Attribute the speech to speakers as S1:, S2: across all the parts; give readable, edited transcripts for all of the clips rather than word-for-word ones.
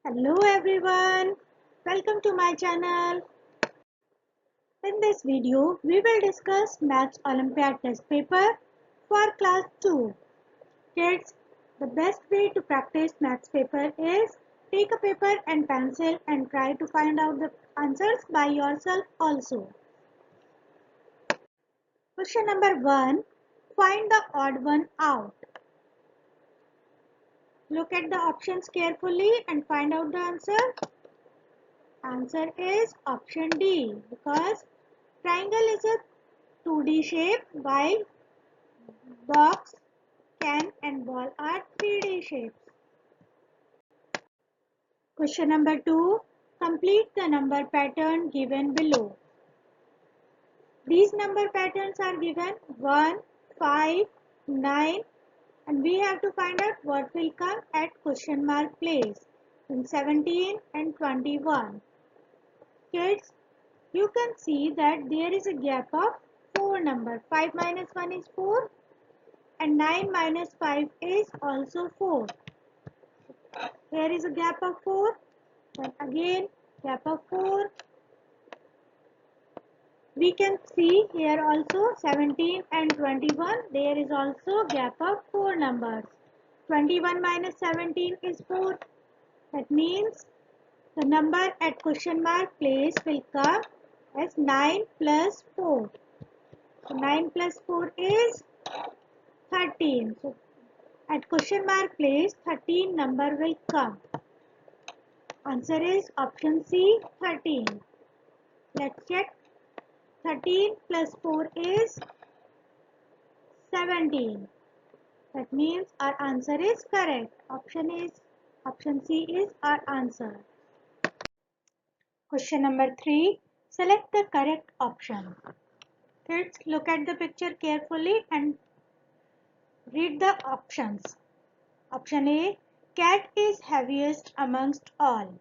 S1: Hello everyone, welcome to my channel. In this video, we will discuss Maths Olympiad test paper for class 2. Kids, the best way to practice maths paper is take a paper and pencil and try to find out the answers by yourself also. Question number 1. Find the odd one out. Look at the options carefully and find out the answer. Answer is option D because triangle is a 2D shape while box, can and ball are 3D shapes. Question number 2. Complete the number pattern given below. These number patterns are given 1, 5, 9 and we have to find out what will come at question mark place in 17 and 21. Kids, you can see that there is a gap of 4 number. 5 minus 1 is 4 and 9 minus 5 is also 4. Here is a gap of 4. Then again gap of 4. We can see here also 17 and 21. There is also gap of 4 numbers. 21 minus 17 is 4. That means the number at question mark place will come as 9 plus 4. So 9 plus 4 is 13. So at question mark place 13 number will come. Answer is option C 13. Let's check. 13 plus 4 is 17. That means our answer is correct. Option C is our answer. Question number 3. Select the correct option. Kids, look at the picture carefully and read the options. Option A. Cat is heaviest amongst all.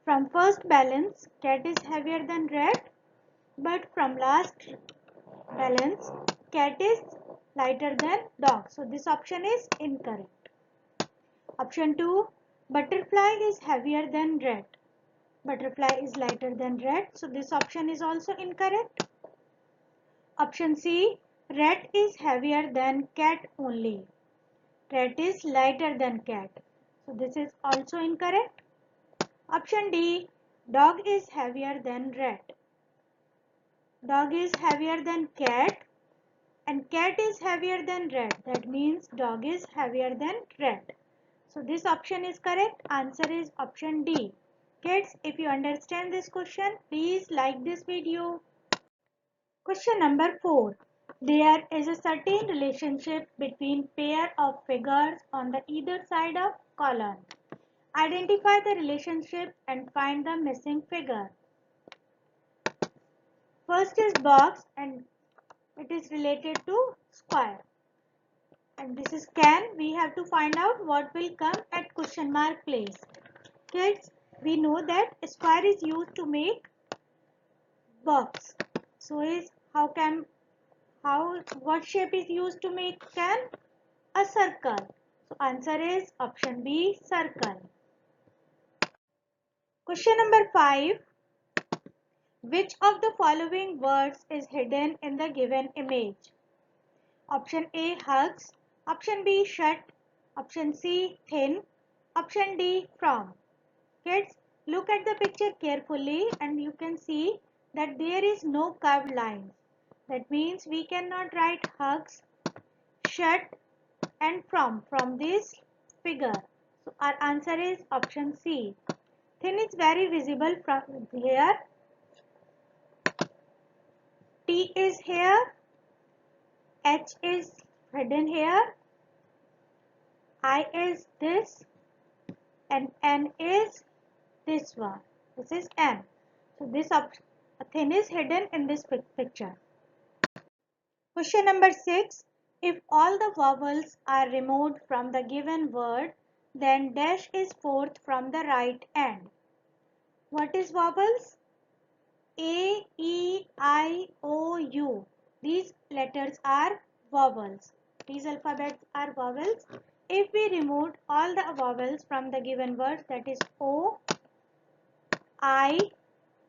S1: From first balance, cat is heavier than rat, but from last balance, cat is lighter than dog. So this option is incorrect. Option 2. Butterfly is heavier than rat. Butterfly is lighter than rat. So this option is also incorrect. Option C. Rat is heavier than cat only. Rat is lighter than cat. So this is also incorrect. Option D. Dog is heavier than rat. Dog is heavier than cat and cat is heavier than rat. That means dog is heavier than rat. So this option is correct. Answer is option D. Kids, if you understand this question, please like this video. Question number 4. There is a certain relationship between pair of figures on the either side of column. Identify the relationship and find the missing figure. First is box and it is related to square. And this is can. We have to find out what will come at question mark place. Kids, we know that square is used to make box. So what shape is used to make can? A circle. So answer is option B, circle. Question number 5. Which of the following words is hidden in the given image? Option A, hugs. Option B, shut. Option C, thin. Option D, from. Kids, look at the picture carefully and you can see that there is no curved lines. That means we cannot write hugs, shut and from this figure. So our answer is option C. Thin is very visible from here. T is here. H is hidden here. I is this. And N is this one. This is N. So this thin is hidden in this picture. Question number 6. If all the vowels are removed from the given word, then dash is fourth from the right end. What is vowels? A, E, I, O, U. These letters are vowels. These alphabets are vowels. if we removed all the vowels from the given words, that is O, I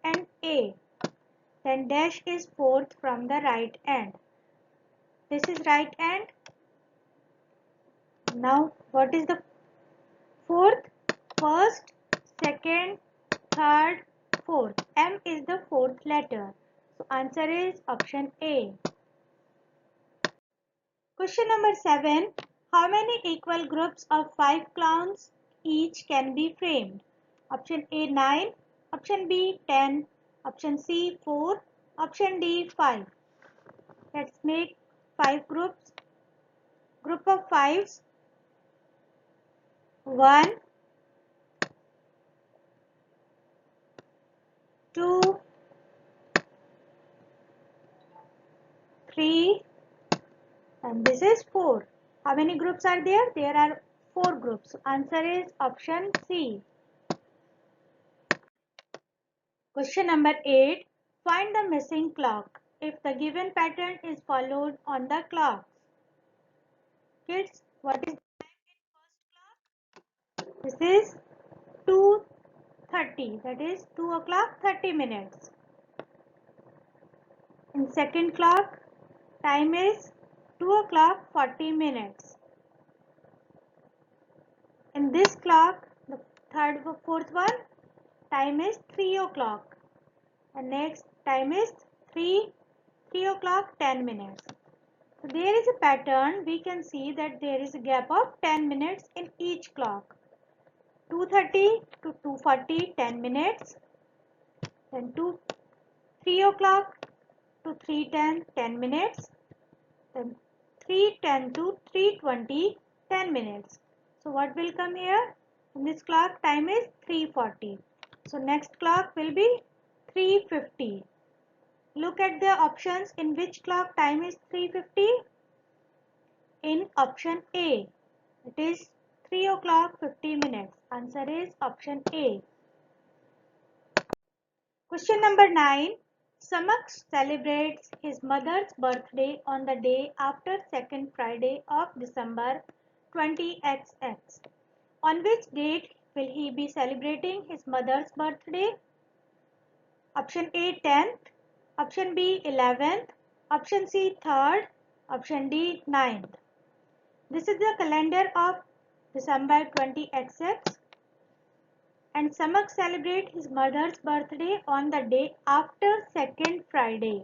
S1: and A, then dash is fourth from the right end. This is right end. Now what is the fourth? First, second, third, fourth. M is the fourth letter. So answer is option A. Question number 7. How many equal groups of 5 clowns each can be framed? Option A 9, option B 10, option C 4, option D 5. Let's make 5 groups. Group of 5s. 1, 2, 3, and this is 4. How many groups are there? There are 4 groups. Answer is option C. Question number 8. Find the missing clock if the given pattern is followed on the clocks. Kids, what is the time in first clock? This is 2:30. That is 2 o'clock 30 minutes. In second clock, time is 2 o'clock 40 minutes. In this clock, the fourth one, time is 3 o'clock. And next time is 3 o'clock 10 minutes. So there is a pattern. We can see that there is a gap of 10 minutes in each clock. 2:30 to 2:40 10 minutes. Then 3 o'clock to 3:10 10 minutes. Then 3:10 to 3:20 10 minutes. So what will come here? In this clock time is 3:40. So next clock will be 3:50. Look at the options. In which clock time is 3:50? In option A. It is 3 o'clock 50 minutes. Answer is option A. Question number 9. Samak celebrates his mother's birthday on the day after second Friday of December 20XX. On which date will he be celebrating his mother's birthday? Option A 10th, option B 11th, option C 3rd, option D 9th. This is the calendar of December 20XX, and Samak celebrates his mother's birthday on the day after second Friday.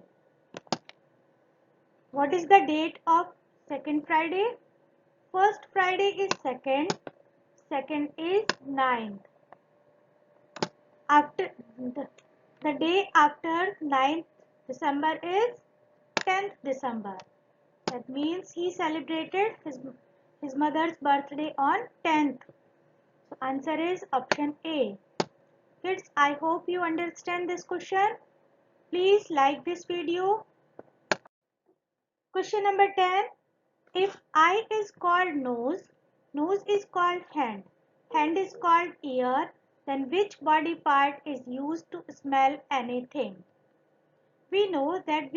S1: What is the date of second Friday? First Friday is second is 9th. After the day after 9th December is 10th December. That means he celebrated his mother's birthday on 10th. So answer is option A. Kids, I hope you understand this question. Please like this video. Question number 10. If eye is called nose, nose is called hand, hand is called ear, then which body part is used to smell anything? We know that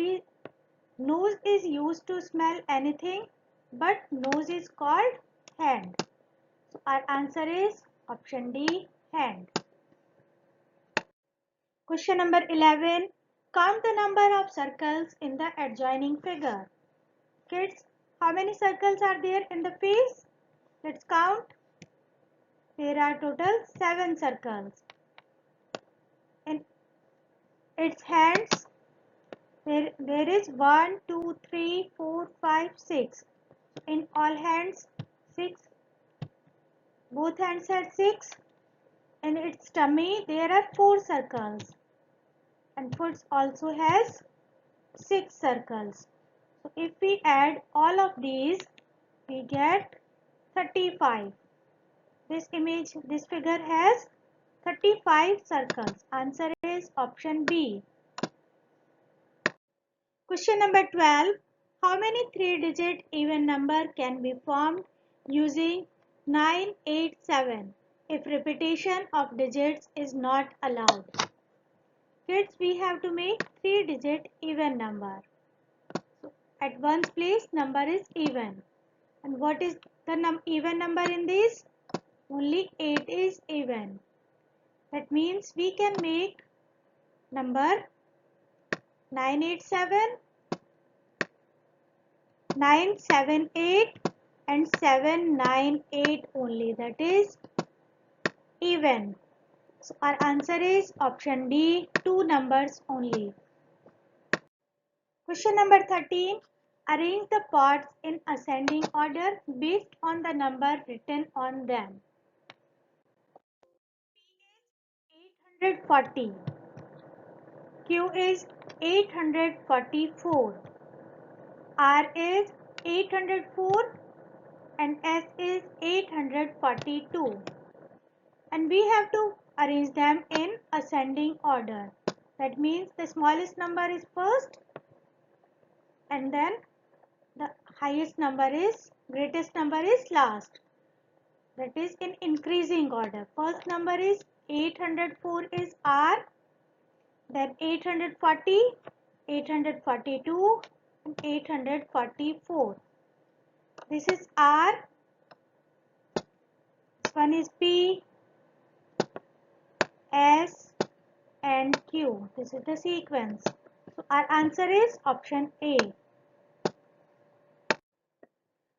S1: nose is used to smell anything, but nose is called hand. So our answer is option D, hand. Question number 11. Count the number of circles in the adjoining figure. Kids, how many circles are there in the face? Let's count. There are total 7 circles. In its hands, there is 1, 2, 3, 4, 5, 6. In all hands, 6. Both hands have 6. In its tummy, there are 4 circles. And foot also has 6 circles. So if we add all of these, we get 35. This figure has 35 circles. Answer is option B. Question number 12. How many 3-digit even number can be formed using 987 if repetition of digits is not allowed? Kids, we have to make 3-digit even number. So at ones place number is even. And what is the even number in this? Only 8 is even. That means we can make number 987, 978 and 798 only. That is even. So our answer is option D, 2 numbers only. Question number 13. Arrange the pots in ascending order based on the number written on them. P is 840. Q is 844. R is 804 and S is 842. And we have to arrange them in ascending order. That means the smallest number is first and then the greatest number is last. That is in increasing order. First number is 804 is R, then 840, 842 and 844. This is R, this one is P, S and Q. This is the sequence. So our answer is option A.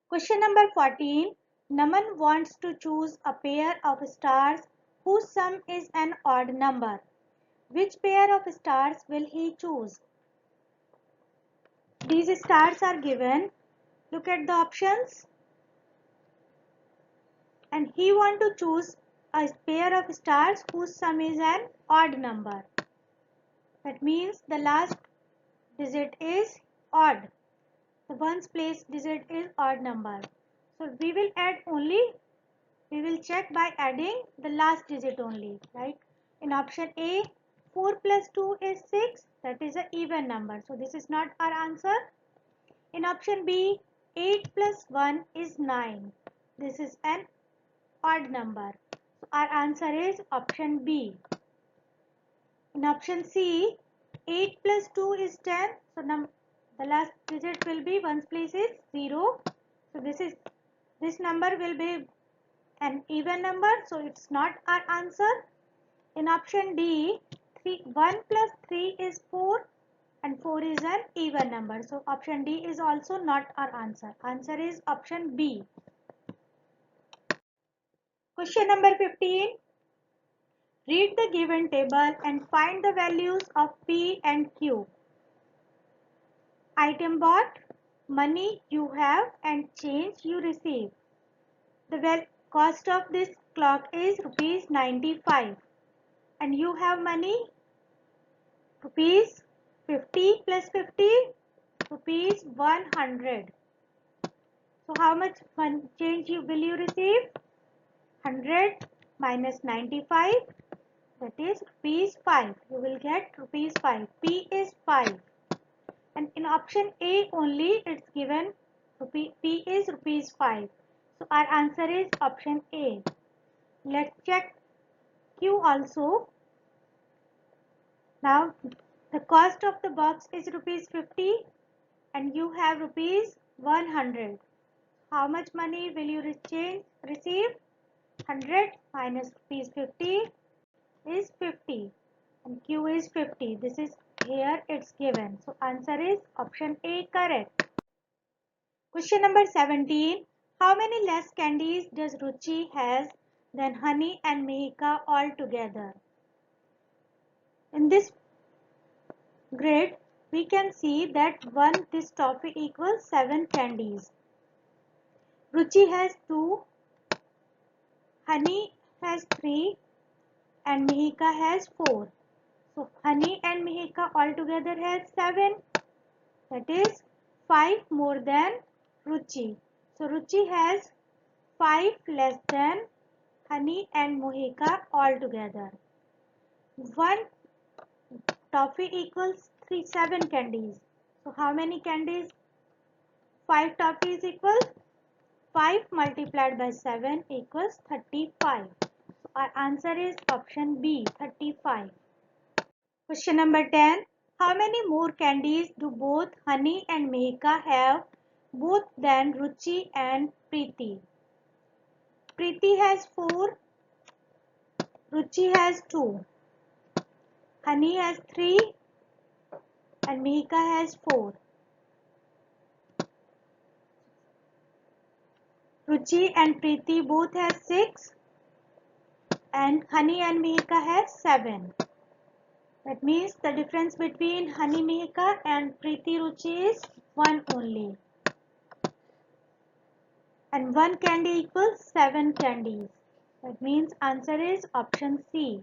S1: Question number 14. Naman wants to choose a pair of stars whose sum is an odd number. Which pair of stars will he choose? These stars are given. Look at the options. And he wants to choose a pair of stars whose sum is an odd number. That means the last digit is odd. The ones place digit is odd number. So we will check by adding the last digit only, right? In option A, 4 plus 2 is 6. That is an even number. So this is not our answer. In option B, 8 plus 1 is 9. This is an odd number. So our answer is option B. In option C, 8 plus 2 is 10. So the last digit will be ones place is 0. So this number will be an even number. So it's not our answer. In option D, 1 plus 3 is 4 and 4 is an even number. So option D is also not our answer. Answer is option B. Question number 15. Read the given table and find the values of P and Q. Item bought, money you have and change you receive. The cost of this clock is rupees 95 and you have money rupees 50 plus 50 rupees 100. So how much change will you receive? 100 minus 95, that is rupees 5. You will get rupees 5. P is 5. And in option A only it's given P is rupees 5. So our answer is option A. Let's check Q also. Now the cost of the box is rupees 50 and you have rupees 100. How much money will you receive? 100 minus rupees 50 is 50 and Q is 50. This is here it's given. So answer is option A correct. Question number 17. How many less candies does Ruchi has than Honey and Mihika all together? In this grid we can see that this toffee equals 7 candies. Ruchi has 2, Honey has 3 and Mihika has 4. So Honey and Mihika altogether has 7. That is 5 more than Ruchi. So Ruchi has 5 less than Honey and Mihika altogether. 1 toffee equals 7 candies. So how many candies? 5 toffees equals 5 multiplied by 7 equals 35. So our answer is option B, 35. Question number 10. How many more candies do both Honey and Mihika have both than Ruchi and Preeti? Preeti has 4. Ruchi has 2. Honey has 3. And Mihika has 4. Ruchi and Preeti both have 6. And Honey and Mihika have 7. That means the difference between Honey Mihika and Preeti Ruchi is 1 only. And 1 candy equals 7 candies. That means answer is option C.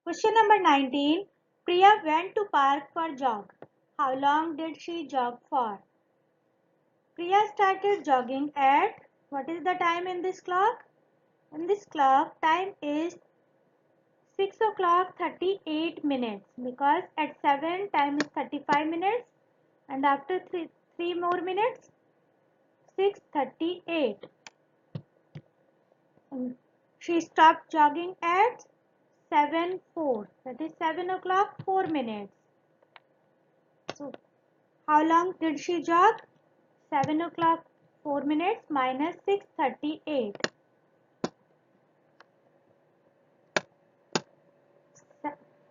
S1: Question number 19. Priya went to park for jog. How long did she jog for? Priya started jogging at, what is the time in this clock? In this clock, time is 6 o'clock 38 minutes, because at 7 time is 35 minutes and after 3 more minutes 6:38. She stopped jogging at 7:04, that is 7 o'clock 4 minutes. So how long did she jog? 7 o'clock 4 minutes minus 6:38.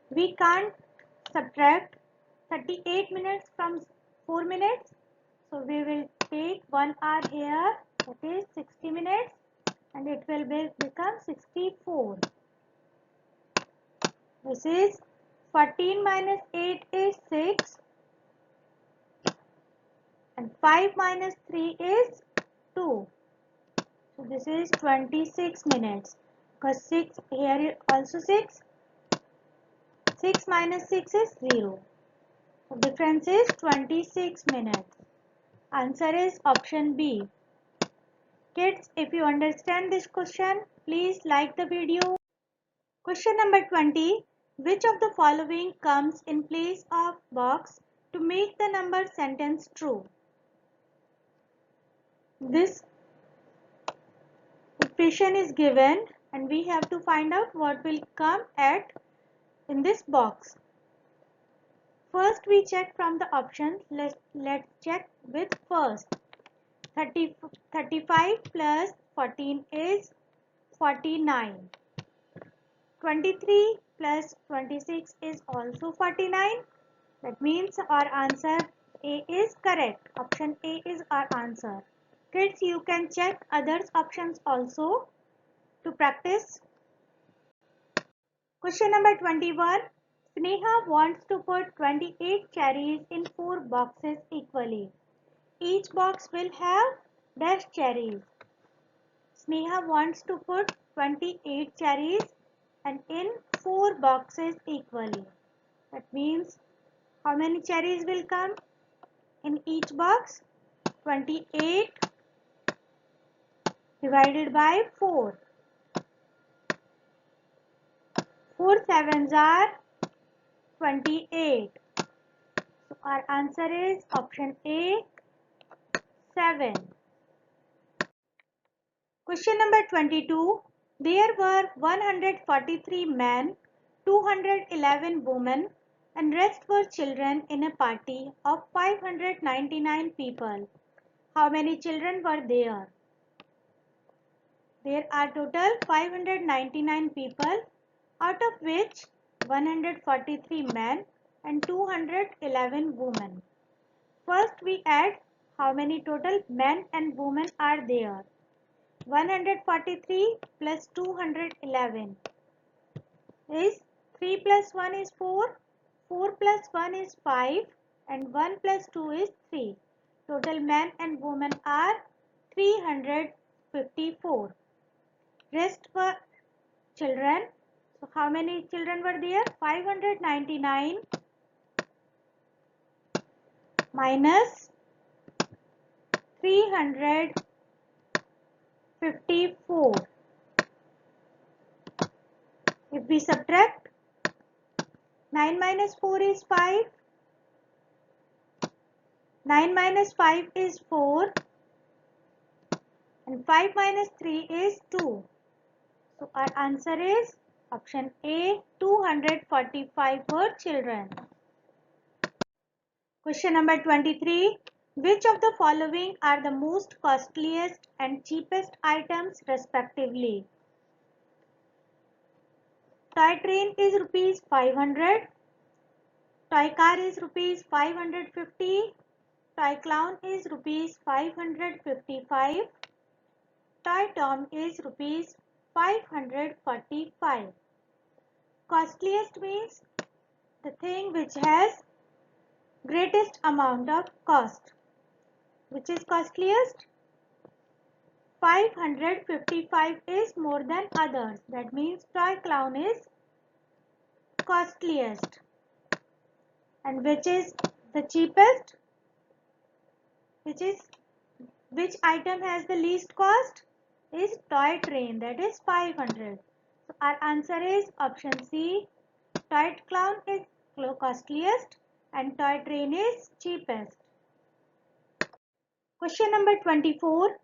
S1: We can't subtract 38 minutes from 4 minutes. So we will take 1 hour here, that is 60 minutes, and it will become 64. This is 14 minus 8 is 6, and 5 minus 3 is 2. So this is 26 minutes, because 6 here is also 6. 6 minus 6 is 0. The difference is 26 minutes. Answer is option B. Kids, if you understand this question, please like the video. Question number 20. Which of the following comes in place of box to make the number sentence true? This equation is given and we have to find out what will come in this box. First we check from the options. Let's check with first. 35 plus 14 is 49. 23 plus 26 is also 49. That means our answer A is correct. Option A is our answer. Kids, you can check others options also to practice. Question number 21. Sneha wants to put 28 cherries in 4 boxes equally. Each box will have dash cherries. Sneha wants to put 28 cherries and in 4 boxes equally. That means how many cherries will come in each box? 28 divided by 4. 4 sevens are 28. So our answer is option A, 7. Question number 22. There were 143 men, 211 women and rest were children in a party of 599 people. How many children were there? There are total 599 people, out of which 143 men and 211 women. First we add how many total men and women are there. 143 plus 211 is 3 plus 1 is 4, 4 plus 1 is 5 and 1 plus 2 is 3. Total men and women are 354. Rest were children. So how many children were there? 599 minus 354. If we subtract, 9 minus 4 is 5. 9 minus 5 is 4. And 5 minus 3 is 2. So our answer is option A, 245 were children. Question number 23. Which of the following are the most costliest and cheapest items respectively? Toy train is rupees 500. Toy car is rupees 550. Toy clown is rupees 555. Toy Tom is rupees 545. Costliest means the thing which has greatest amount of cost. Which is costliest? 555 is more than others. That means toy clown is costliest. And which is the cheapest? Which item has the least cost? Is toy train, that is 500. So our answer is option C. Toy clown is costliest and toy train is cheapest. Question number 24.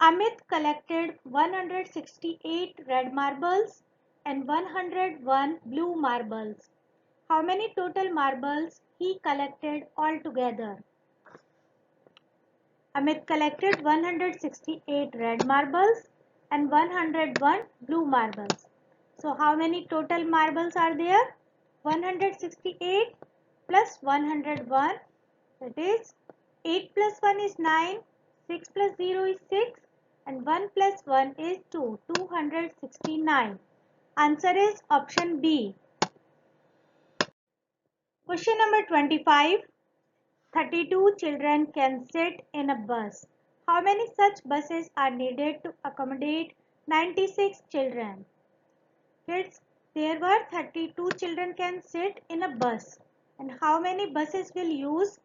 S1: Amit collected 168 red marbles and 101 blue marbles. How many total marbles he collected altogether? Amit collected 168 red marbles and 101 blue marbles. So how many total marbles are there? 168 plus 101, that is 8 plus 1 is 9, 6 plus 0 is 6 and 1 plus 1 is 2, 269. Answer is option B. Question number 25. 32 children can sit in a bus. How many such buses are needed to accommodate 96 children? Kids, there were 32 children can sit in a bus. And how many buses will use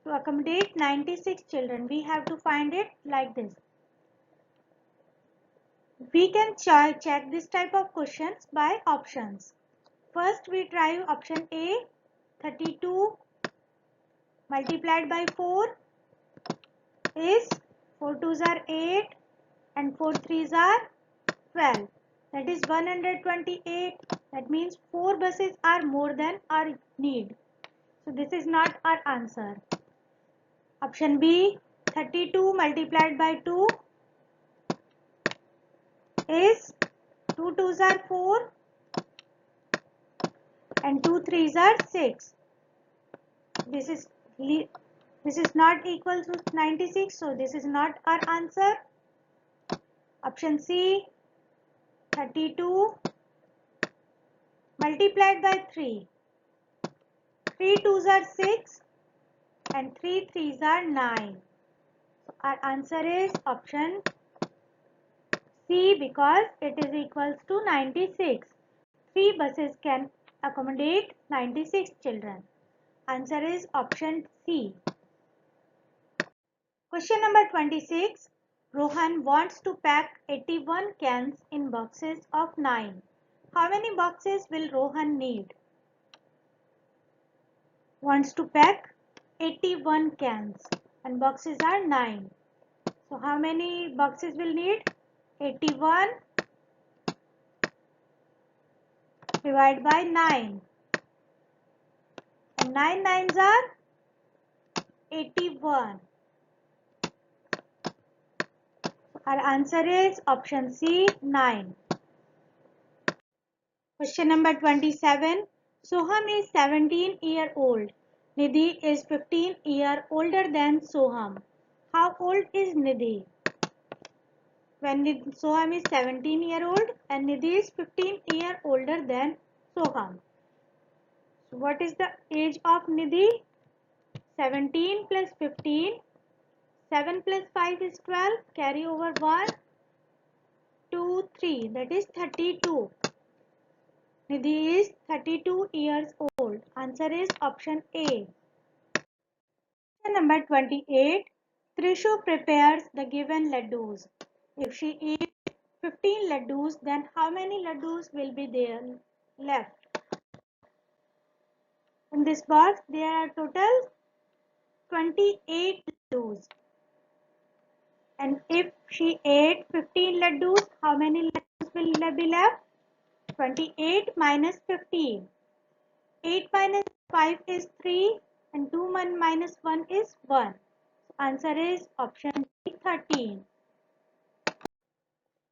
S1: to accommodate 96 children? We have to find it like this. We can check this type of questions by options. First we try option A. 32 multiplied by 4 is 4 2s are 8 and 4 3s are 12. That is 128. That means 4 buses are more than our need. So this is not our answer. Option B. 32 multiplied by 2 is 2 2s are 4 and 2 3s are 6. This is not equal to 96, so this is not our answer. Option C. 32 multiplied by 3. 3 2s are 6 and 3 3s are 9. So our answer is option C, because it is equals to 96. 3 buses can accommodate 96 children. Answer is option C. Question number 26. Rohan wants to pack 81 cans in boxes of 9. How many boxes will Rohan need? Wants to pack 81 cans and boxes are 9. So how many boxes will need? 81 divided by 9. And 9 nines are 81. Our answer is option C, 9. Question number 27. Soham is 17-year-old. Nidhi is 15 years older than Soham. How old is Nidhi? When Soham is 17-year-old and Nidhi is 15 years older than Soham. So what is the age of Nidhi? 17 plus 15. 7 plus 5 is 12. Carry over 1, 2, 3. That is 32. Nidhi is 32 years old. Answer is option A. Question number 28. Trishu prepares the given laddus. If she eats 15 laddus, then how many laddus will be there left? In this box, there are total 28 laddus. And if she ate 15 laddus, how many laddus will be left? 28 minus 15. 8 minus 5 is 3 and 2 minus 1 is 1. Answer is option D, 13.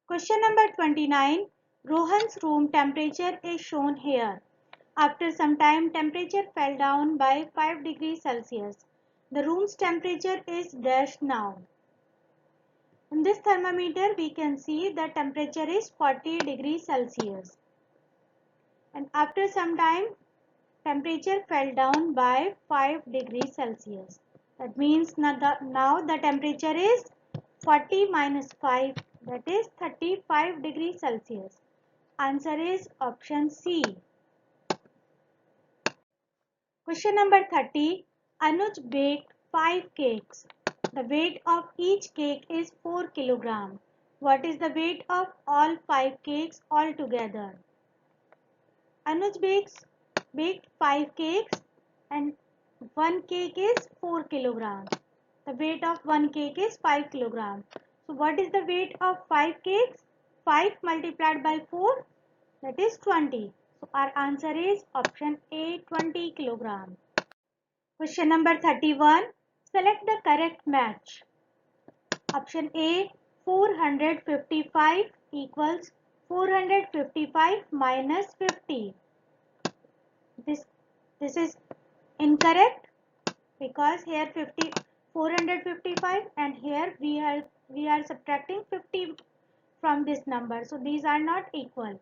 S1: Question number 29. Rohan's room temperature is shown here. After some time, temperature fell down by 5 degrees Celsius. The room's temperature is dash now. In this thermometer, we can see the temperature is 40 degrees Celsius. And after some time, temperature fell down by 5 degrees Celsius. That means now the temperature is 40 minus 5, that is 35 degrees Celsius. Answer is option C. Question number 30. Anuj baked 5 cakes. The weight of each cake is 4 kg. What is the weight of all 5 cakes altogether? Anuj baked 5 cakes and one cake is 4 kg. The weight of one cake is 5 kg. So what is the weight of 5 cakes? 5 multiplied by 4, that is 20. So our answer is option A, 20 kg. Question number 31. Select the correct match. Option A, 455 equals 455 minus 50. This is incorrect because here 455 and here we are subtracting 50 from this number. So these are not equal.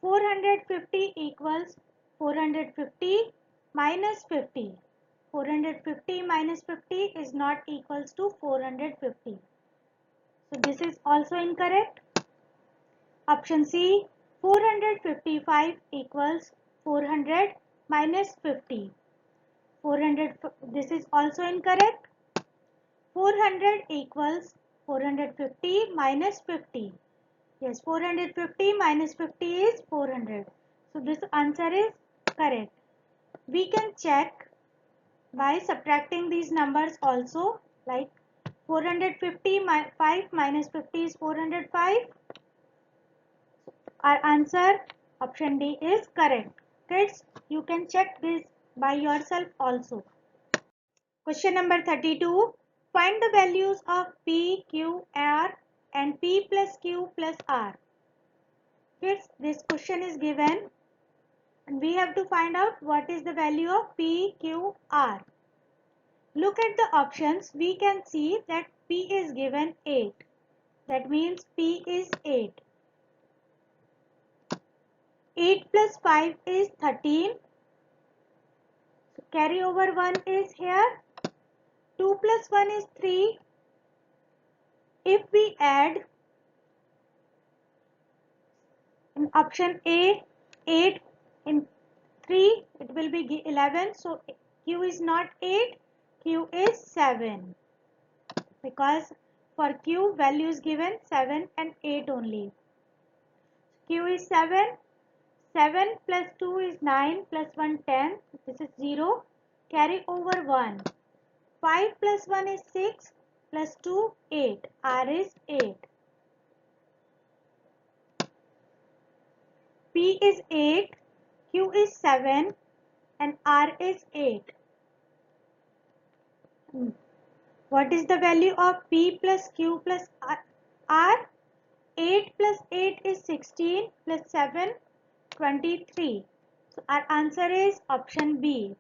S1: 450 equals 450 minus 50. 450 minus 50 is not equals to 450. So this is also incorrect. Option C, 455 equals 400 minus 50. 400, this is also incorrect. 400 equals 450 minus 50. Yes, 450 minus 50 is 400. So this answer is correct. We can check by subtracting these numbers also, like 455 minus 50 is 405. Our answer option D is correct. Kids, you can check this by yourself also. Question number 32. Find the values of P, Q, R and P plus Q plus R. Kids, this question is given and we have to find out what is the value of P, Q, R. Look at the options. We can see that P is given 8. That means P is 8. 8 plus 5 is 13. So carry over 1 is here. 2 plus 1 is 3. If we add in option A 8 in 3, it will be 11. So Q is not 8, Q is 7. Because for Q value is given 7 and 8 only. Q is 7. 7 plus 2 is 9 plus 1 10. This is 0. Carry over 1. 5 plus 1 is 6 plus 2 8. R is 8. P is 8. Q is 7 and R is 8. What is the value of P plus Q plus R? 8 plus 8 is 16 plus 7 23. So our answer is option B.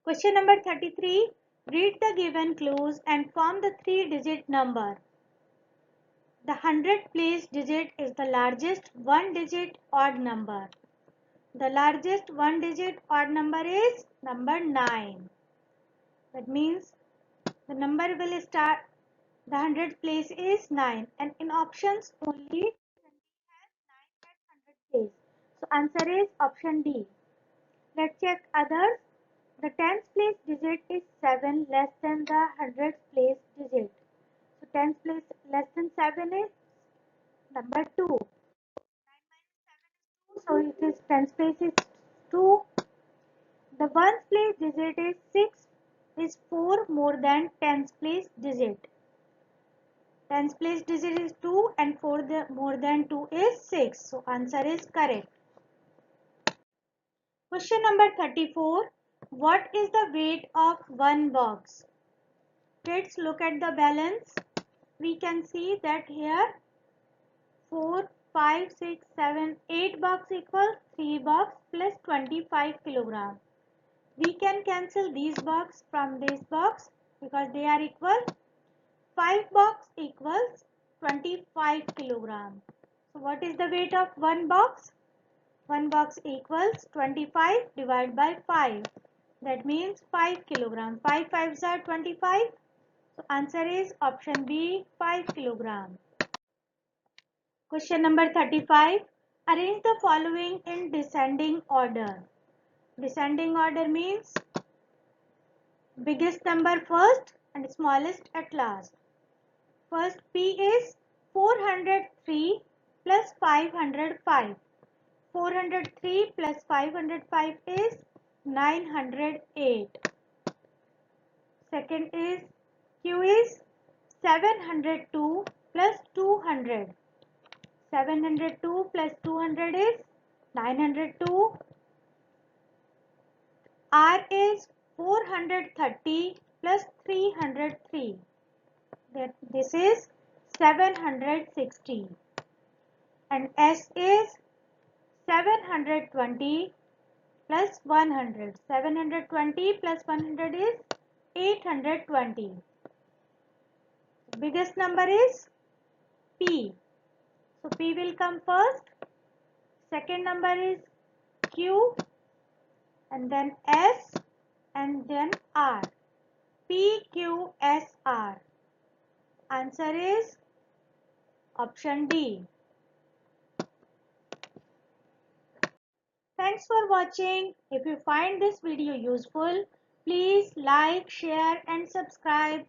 S1: Question number 33. Read the given clues and form the 3-digit number. The 100th place digit is the largest 1-digit odd number. The largest 1-digit odd number is number 9. That means the number will start, the 100th place is 9 and in options only 20 has 9 at 100th place. So answer is option D. Let's check others. The 10th place digit is 7 less than the 100th place digit. So 10th place less than 7 is number 2. 9 minus 7 is 2. So it is 10th place is 2. The 1st place digit is 6 is 4 more than 10th place digit. 10th place digit is 2 and 4 more than 2 is 6. So answer is correct. Question number 34. What is the weight of one box? Let's look at the balance. We can see that here 4, 5, 6, 7, 8 box equals 3 box plus 25 kilogram. We can cancel these box from this box because they are equal. 5 box equals 25 kilogram. So what is the weight of one box? One box equals 25 divided by 5. That means 5 kilogram. 5 fives are 25. So answer is option B, 5 kilogram. Question number 35. Arrange the following in descending order. Descending order means biggest number first and smallest at last. First P is 403 plus 505. 403 plus 505 is 908. Second is Q is 702 plus 200. 702 plus 200 is 902. R is 430 plus 303. This is 760. And S is 720 plus 100. 720 plus 100 is 820. Biggest number is P. So P will come first. Second number is Q and then S and then R. P, Q, S, R. Answer is option D. Thanks for watching. If you find this video useful, please like, share and subscribe.